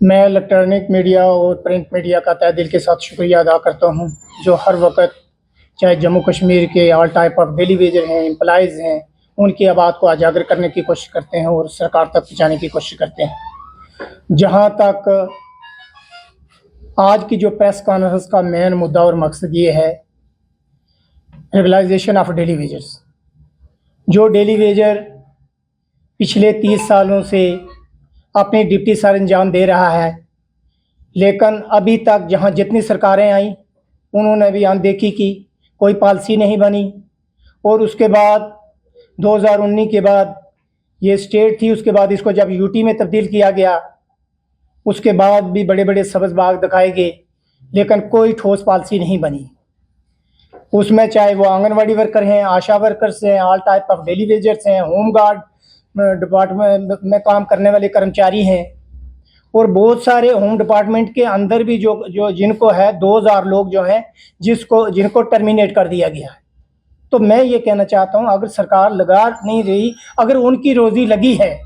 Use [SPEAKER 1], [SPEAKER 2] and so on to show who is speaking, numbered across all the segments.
[SPEAKER 1] मैं electronic media और print media का तहे दिल के साथ शुक्रिया अदा करता हूँ, जो हर वक़्त चाहे जम्मू कश्मीर के all type of daily Vaser हैं, एम्प्लॉइज़ हैं, उनकी आवाज़ को उजागर करने की कोशिश करते हैं और सरकार तक पहुँचाने की कोशिश करते हैं। जहाँ तक आज की जो प्रेस कॉन्फ्रेंस का मेन मुद्दा और मकसद ये है, रेगुलाइजेशन ऑफ डेली वेजर्स। जो डेली वेजर पिछले 30 सालों से अपनी ड्यूटी सर अंजाम दे रहा है, लेकिन अभी तक जहां जितनी सरकारें आईं उन्होंने भी अनदेखी की, कोई पॉलिसी नहीं बनी। और उसके बाद 2019 के बाद ये स्टेट थी, उसके बाद इसको जब यूटी में तब्दील किया गया, उसके बाद भी बड़े बड़े सब्ज़ बाग दिखाए गए, लेकिन कोई ठोस पॉलिसी नहीं बनी। उसमें चाहे वो आंगनवाड़ी वर्कर हैं, आशा वर्कर्स हैं, all type of daily wagers हैं, होम गार्ड डिपार्टमेंट में काम करने वाले कर्मचारी हैं, और बहुत सारे होम डिपार्टमेंट के अंदर भी जो जिनको है 2000 लोग जो हैं जिनको टर्मिनेट कर दिया गया है। तो मैं ये कहना चाहता हूँ, अगर सरकार लगा नहीं रही, अगर उनकी रोज़ी लगी है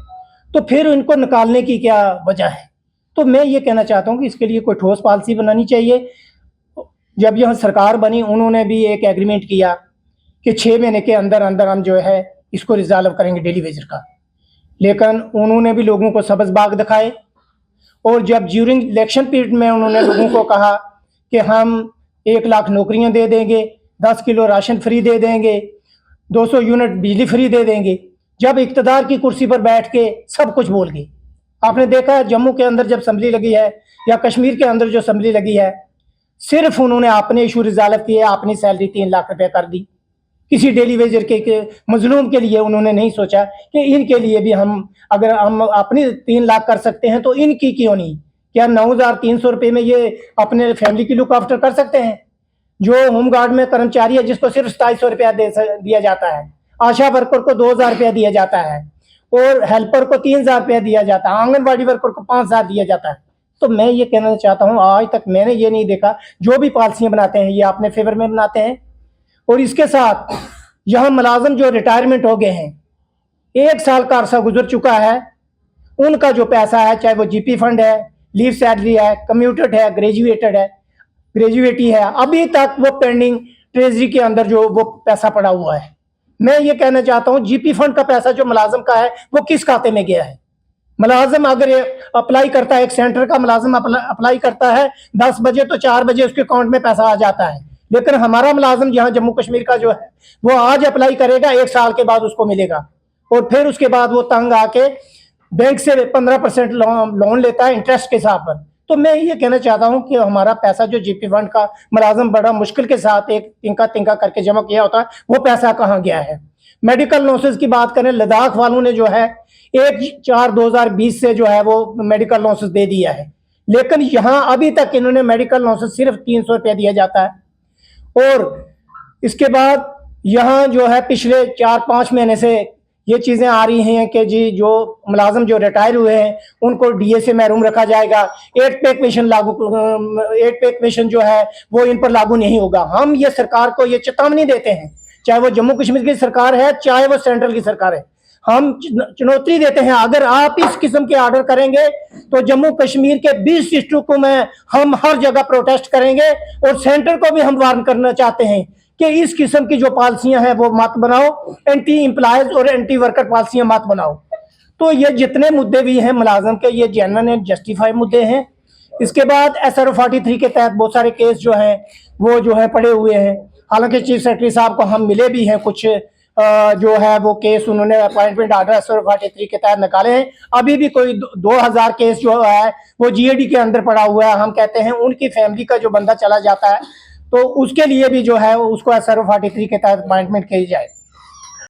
[SPEAKER 1] तो फिर उनको निकालने की क्या वजह है। तो मैं ये कहना चाहता हूँ कि इसके लिए कोई ठोस पॉलिसी बनानी चाहिए। जब यह सरकार बनी, उन्होंने भी एक एग्रीमेंट किया कि 6 महीने के अंदर अंदर हम जो है इसको रिजॉल्व करेंगे डेली वेजर का, लेकिन उन्होंने भी लोगों को सब्ज़ बाग दिखाए। और जब ड्यूरिंग इलेक्शन पीरियड में उन्होंने लोगों को कहा कि हम 1 लाख नौकरियां दे देंगे, 10 किलो राशन फ्री दे देंगे, 200 यूनिट बिजली फ्री दे देंगे, जब इक़्तिदार की कुर्सी पर बैठ के सब कुछ बोल गए। आपने देखा है जम्मू के अंदर जब असम्बली लगी है या कश्मीर के अंदर जो असम्बली लगी है, सिर्फ उन्होंने अपने इशू रिजॉल्व किए, अपनी सैलरी 3 लाख रुपए कर दी। किसी डेली वेजर के मजलूम के लिए उन्होंने नहीं सोचा कि इनके लिए भी अगर हम अपनी 3 लाख कर सकते हैं तो इनकी क्यों नहीं। क्या 9300 रुपये में ये अपने फैमिली की लुक आफ्टर कर सकते हैं? जो होम गार्ड में कर्मचारी है जिसको सिर्फ 2700 रुपया दिया जाता है, आशा वर्कर को 2000 रुपया दिया जाता है, और हेल्पर को 3000 रुपया दिया जाता है, आंगनबाड़ी वर्कर को 5000 दिया जाता है। तो मैं ये कहना चाहता हूँ, आज तक मैंने ये नहीं देखा, जो भी पॉलिसियाँ बनाते हैं ये अपने फेवर में बनाते हैं। और इसके साथ यहाँ मुलाजम जो रिटायरमेंट हो गए हैं, 1 साल का अरसा गुजर चुका है, उनका जो पैसा है, चाहे वो जीपी फंड है, लीव सैलरी है, कम्यूटेड है, ग्रेजुएटी है, अभी तक वो पेंडिंग ट्रेजरी के अंदर जो वो पैसा पड़ा हुआ है। मैं ये कहना चाहता हूँ, जीपी फंड का पैसा जो मुलाजम का है वो किस खाते में गया है? मुलाजम अगर अप्लाई करता है, एक सेंटर का मुलाजम अप्लाई करता है 10 बजे, तो 4 बजे उसके अकाउंट में पैसा आ जाता है। लेकिन हमारा मुलाजम यहाँ जम्मू कश्मीर का जो है वो आज अप्लाई करेगा, 1 साल के बाद उसको मिलेगा, और फिर उसके बाद वो तंग आके बैंक से 15% लोन लेता है इंटरेस्ट के हिसाब पर। तो मैं ये कहना चाहता हूँ कि हमारा पैसा जो जीपी फंड का मुलाजम बड़ा मुश्किल के साथ एक तिनका करके जमा किया होता है, वो पैसा कहाँ गया है? मेडिकल लॉसेस की बात करें, लद्दाख वालों ने जो है 1/4/2020 से जो है वो मेडिकल लॉसेस दे दिया है, लेकिन यहाँ अभी तक इन्होंने मेडिकल लॉसेस सिर्फ 300 रुपया दिया जाता है। और इसके बाद यहाँ जो है पिछले 4-5 महीने से ये चीज़ें आ रही हैं कि जी जो मुलाजम जो रिटायर हुए हैं उनको डीए से महरूम रखा जाएगा, 8 पे कमीशन जो है वो इन पर लागू नहीं होगा। हम ये सरकार को ये चेतावनी देते हैं, चाहे वो जम्मू कश्मीर की सरकार है, चाहे वो सेंट्रल की सरकार है, हम चुनौती देते हैं, अगर आप इस किस्म के ऑर्डर करेंगे तो जम्मू कश्मीर के 20 डिस्ट्रिक्टों में हम हर जगह प्रोटेस्ट करेंगे। और सेंटर को भी हम वार्न करना चाहते हैं कि इस किस्म की जो पॉलिसियां हैं वो मत बनाओ, एंटी एम्प्लॉयज और एंटी वर्कर पॉलिसियां मत बनाओ। तो ये जितने मुद्दे भी हैं मुलाजम के, ये जेन्युइन एंड जस्टिफाई मुद्दे हैं। इसके बाद SRO 43 के तहत बहुत सारे केस जो हैं वो जो है पड़े हुए हैं। हालांकि चीफ सेक्रेटरी साहब को हम मिले भी हैं, कुछ जो है वो केस उन्होंने अपॉइंटमेंट ऑर्डर SRO 43 के तहत निकाले हैं। अभी भी कोई 2000 केस जो है वो GAD के अंदर पड़ा हुआ है। हम कहते हैं उनकी फैमिली का जो बंदा चला जाता है तो उसके लिए भी जो है उसको SRO 43 के तहत अपॉइंटमेंट की जाए।